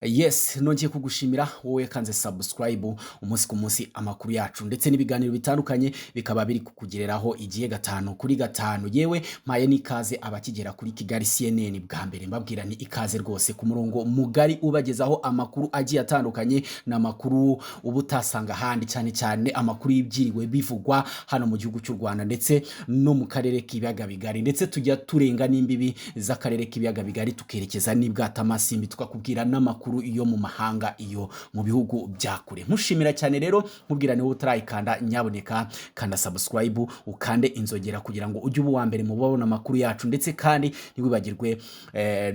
Yes, nongeye kugushimira wowe kanze subscribe umunsi ku munsi amakuru yacu ndetse n'ibiganiro bitandukanye bikaba biri kukugereraho igiye gatanu kuri gatanu. Yewe mpaye nikaze abakigera kuri Kigali CNN bwa mbere mbabwira ni ikaze rwose ku murongo mugari ubagezaho amakuru agiye atandukanye n'amakuru ubutasanga handi cyane cyane amakuru y'ibyiriwe bivugwa hano mu gihugu cy'u Rwanda ndetse no mu karere k'ibiyaga bigari, ndetse tujya turenga n'imbibi z'akarere k'ibiyaga bigari tukerekeza n'ibwatamasimbi tukakubwira n'amakuru iyo mu mahanga iyo mu bihugu byakure. Nkushimira cyane rero nkubwira niwe utarayikanda nyaboneka kanda subscribe ukande inzogera kugira ngo ujye uwa mbere mu babona amakuru yacu, ndetse kandi ntiwibagirwe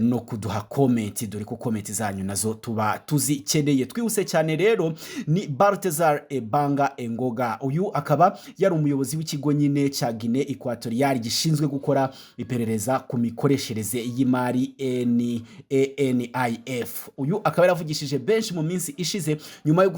no kuduha comment, dore ko comment zanyu nazo tuba tuzikeneye. Twihuse cyane rero ni Baltasar Engonga, uyu akaba yari umuyobozi w'ikigo nyine cya Guinea Equatorial gishinzwe gukora iperereza ku mikoreshereze y'imari NIF. Uyu akaba yaravugishije benshi mu minsi ishize nyuma yo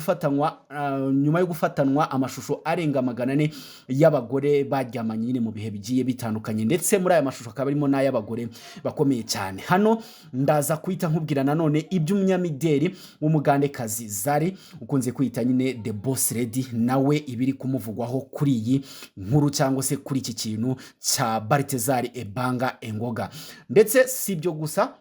gufatanwa amashusho arenga 400 y'abagore baryamanye nyine mu bihe bigiye bitandukanye, ndetse muri aya mashusho akaba arimo n'ay'abagore bakomeye cyane. Hano ndaza kwita nkubwira nanone iby'umunyamideli w'umugandekazi Zare ukunze kwita nyine the boss lady, nawe ibiri kumuvugwaho kuri iyi nkuru cyangwa se kuri iki kintu cya Baltasar Engonga. Ndetse sibyo gusa,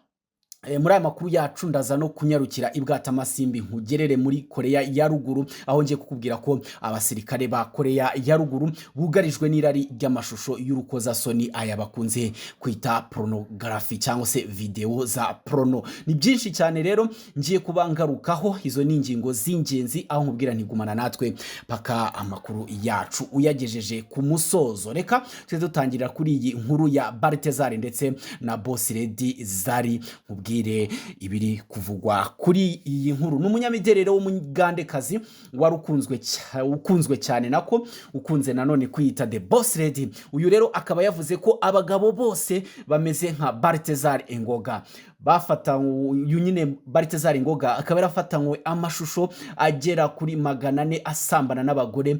muri aya makuru yacu ndaza no kunyarukira ibwatamasimbi nkugerere muri Korea ya Ruguru, aho ngiye kukubwira ko abasirikare ba Korea ya Ruguru bugarijwe n'irari ry'amashusho y'urukozasoni aya bakunze kwita pornography cyangwa se video za porno. Ni byinshi cyane rero ngiye kubangarukaho, izo ni ingingo z'ingenzi aho nkubwira ntigumana natwe paka amakuru yacu uyagejeje ku musozo. Reka tujye dutangirira kuri iyi nkuru ya Baltasar ndetse na boss lady Zari nkubwira ibiri kuvugwa kuri iyi nkuru. N'umunyamideli w'umugandekazi wari ukunzwe cyane, nako ukunze nanone kwita the boss lady. Uyu rero akaba yavuze ko abagabo bose bameze nka Baltasar Engonga. Uyu nyine Baltasar Engonga akaba yarafatanywe amashusho agera kuri 400 asambana n'abagore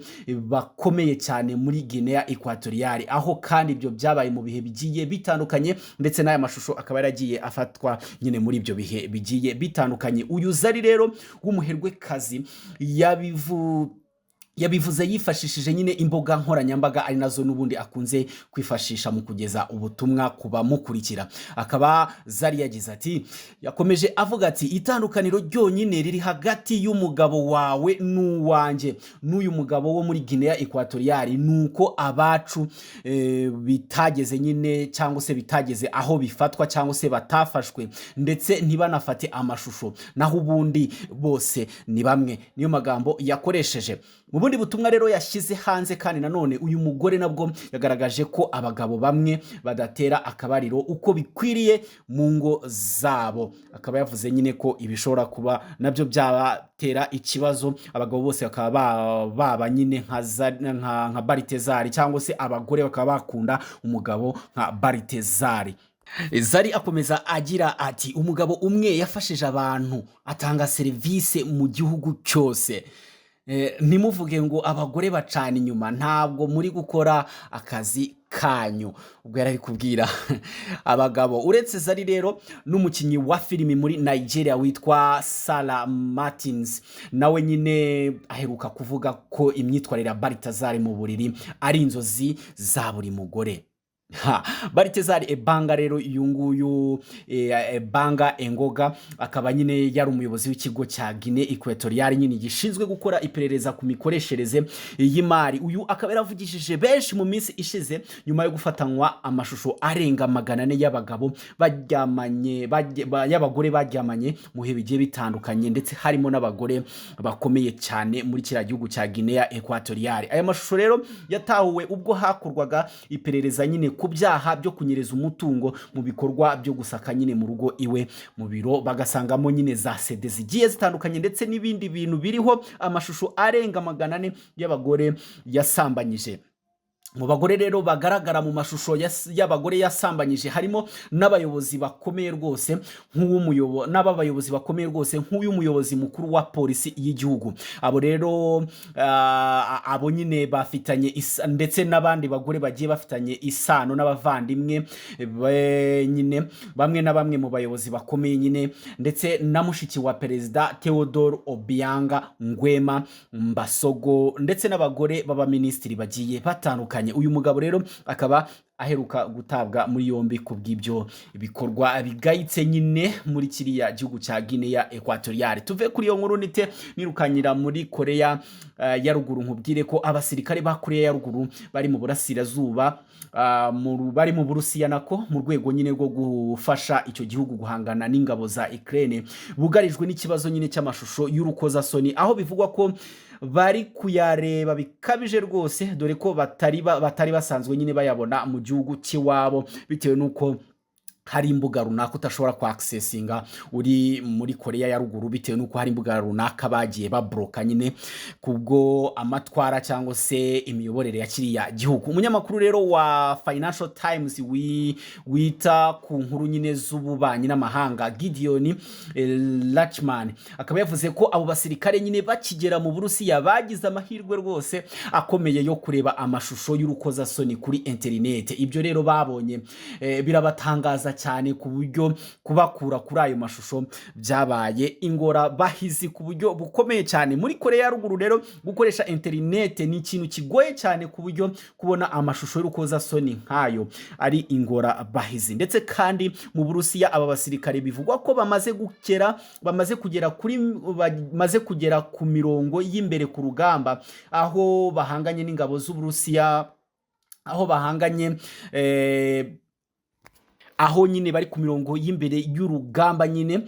bakomeye cyane muri Guinea Equatorial, aho kandi ibyo byabaye mu bihe bigiye bitandukanye, ndetse n'aya mashusho akaba yaragiye afatwa nyine muri ibyo bihe bigiye bitandukanye. Uyu Zari rero w'umuherwekazi yabivuze yifashishije nyine imboga nkoranyambaga, ari nazo n'ubundi akunze kwifashisha mu kugeza ubutumwa kuba mukurikira. Akaba Zari yagize ati, yakomeje avuga ati, itandukaniro ryonyine riri hagati y'umugabo wawe n'uwanjye n'uyu mugabo wo muri Guinea Equatorial nuko abacu bitageze nyine cyangwa se bitageze aho bifatwa cyangwa se batafashwe ndetse ntibanafate amashusho, naho ubundi bose ni bamwe. Niyo magambo yakoresheje. Mu bundi butumwa rero yashyize hanze kandi nanone uyu mugore nabwo yagaragaje ko abagabo bamwe badatera akabariro uko bikwiriye mu ngo zabo. Akaba yavuze nyine ko ibishobora kuba nabyo byabatera ikibazo, abagabo bose bakaba baba nyine nka Baltasar cyangwa se abagore bakaba bakunda umugabo nka Baltasar. Zari akomeza agira ati, umugabo umwe yafashije abantu atanga serivisi mu gihugu cyose. Ntimuvuge ngo abagore bacana inyuma, ntabwo muri gukora akazi kanyu. Ubwo yari kubwira abagabo. Uretse Zari rero n'umukinnyi wa filimi muri Nigeria witwa Sarah Martins, nawe nyine aheruka kuvuga ko imyitwarire ya Baltasar mu buriri ari inzozi za buri mugore. Baltasar Engonga rero uyu nguyu Engonga akaba nyine yari umuyobozi w'ikigo cya Guinea Equatorial nyine gishinzwe gukora iperereza ku mikoreshereze y'imari. Uyu akaba yaravugishije benshi mu minsi ishize nyuma yo gufatanwa amashusho arenga 400 y'abagabo y'abagore baryamanye mu bihe bigiye bitandukanye, ndetse harimo n'abagore bakomeye cyane muri kiriya gihugu cya Guinea Equatorial. Aya mashusho rero yatahuwe ubwo hakorwaga iperereza nyine ku byaha byo kunyereza umutungo mu bikorwa byo gusaka nyine mu rugo iwe mu biro, bagasangamo nyine za CD zigiye zitandukanye ndetse n'ibindi bintu biriho amashusho arenga 400 y'abagore yasambanyije. mu bagore rero bagaragara mu mashusho y'abagore yasambanyije harimo n'abayobozi bakomeye rwose n'abayobozi bakomeye rwose nk'uyu muyobozi mukuru wa polisi y'igihugu. Abo rero abo nyine bafitanye ndetse n'abandi bagore bagiye bafitanye isano n'abavandimwe nyine bamwe na bamwe mu bayobozi bakomeye nyine, ndetse na mushiki wa perezida Theodore Obianga Nguema Mbasogo, ndetse n'abagore b'abaminisitiri bagiye batandukanye. Uyu mugabo rero akaba aheruka gutabwa muri yombi kubw'ibyo bikorwa bigayitse nyine muri kiriya gihugu cya Guinea Equatoriale. Tuve kuri iyo nkuru nirukanyira muri Korea ya ruguru, nkubwire ko abasirikare ba Korea ya ruguru bari mu burasirazuba bari mu Burusiya nako mu rwego nyine rwo gufasha icyo gihugu guhangana n'ingabo za Ukraine bugarijwe n'ikibazo nyine cy'amashusho y'urukozasoni, aho bivugwa ko bari kuyareba bikabije rwose, dore ko batari basanzwe nyine bayabona mu gihugu cy'iwabo, bitewe n'uko hari imbuga runaka utashobora ku accessinga uri muri Korea ya ruguru, bitewe n'uko hari imbuga runaka bagiye babloka nyine kubwo amatwara cyangwa se imiyoborere ya kiriya gihugu. Umunyamakuru rero wa Financial Times wita ku nkuru nyine z'ububanyi n'amahanga Gideon Lachman akaba yavuze ko abo basirikare nyine bakigera mu Burusiya bagize amahirwe rwose akomeye yo kureba amashusho y'urukozasoni kuri internet. Ibyo rero babonye birabatangaza cyane ku buryo kubakura kuri ayo mashusho byabaye ingora bahizi ku buryo bukomeye cyane. Muri Korea ya ruguru rero gukoresha internet ni ikintu kigoye cyane ku buryo kubona amashusho y'urukozasoni nkayo ari ingora bahizi. Ndetse kandi mu Burusiya aba basirikare bivugwa ko bamaze kugera ku mirongo y'imbere ku rugamba, aho bahanganye n'ingabo z'Uburusiya, aho nyine bari ku mirongo y'imbere y'urugamba nyine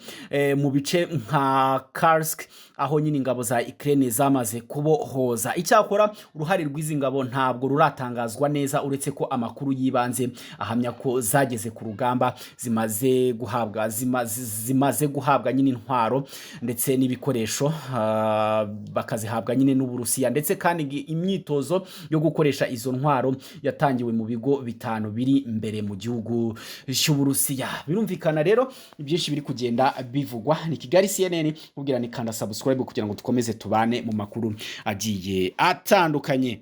mu bice nka Kursk, aho nyine ingabo za Ukraine zamaze kubohoza. Icyakora uruhare rw'izi ngabo ntabwo ruratangazwa neza, uretse ko amakuru yibanze ahamya ko zageze ku rugamba zimaze guhabwa nyine intwaro ndetse n'ibikoresho bakazihabwa nyine n'Uburusiya, ndetse kandi imyitozo yo gukoresha izo ntwaro yatangiwe mu bigo bitanu biri imbere mu gihugu cy'Uburusiya. Birumvikana rero ibyinshi biri kugenda bivugwa. Ni Kigali CNN, ubwira ni kanda subscribe kugira ngo dukomeze tubane mu makuru agiye atandukanye.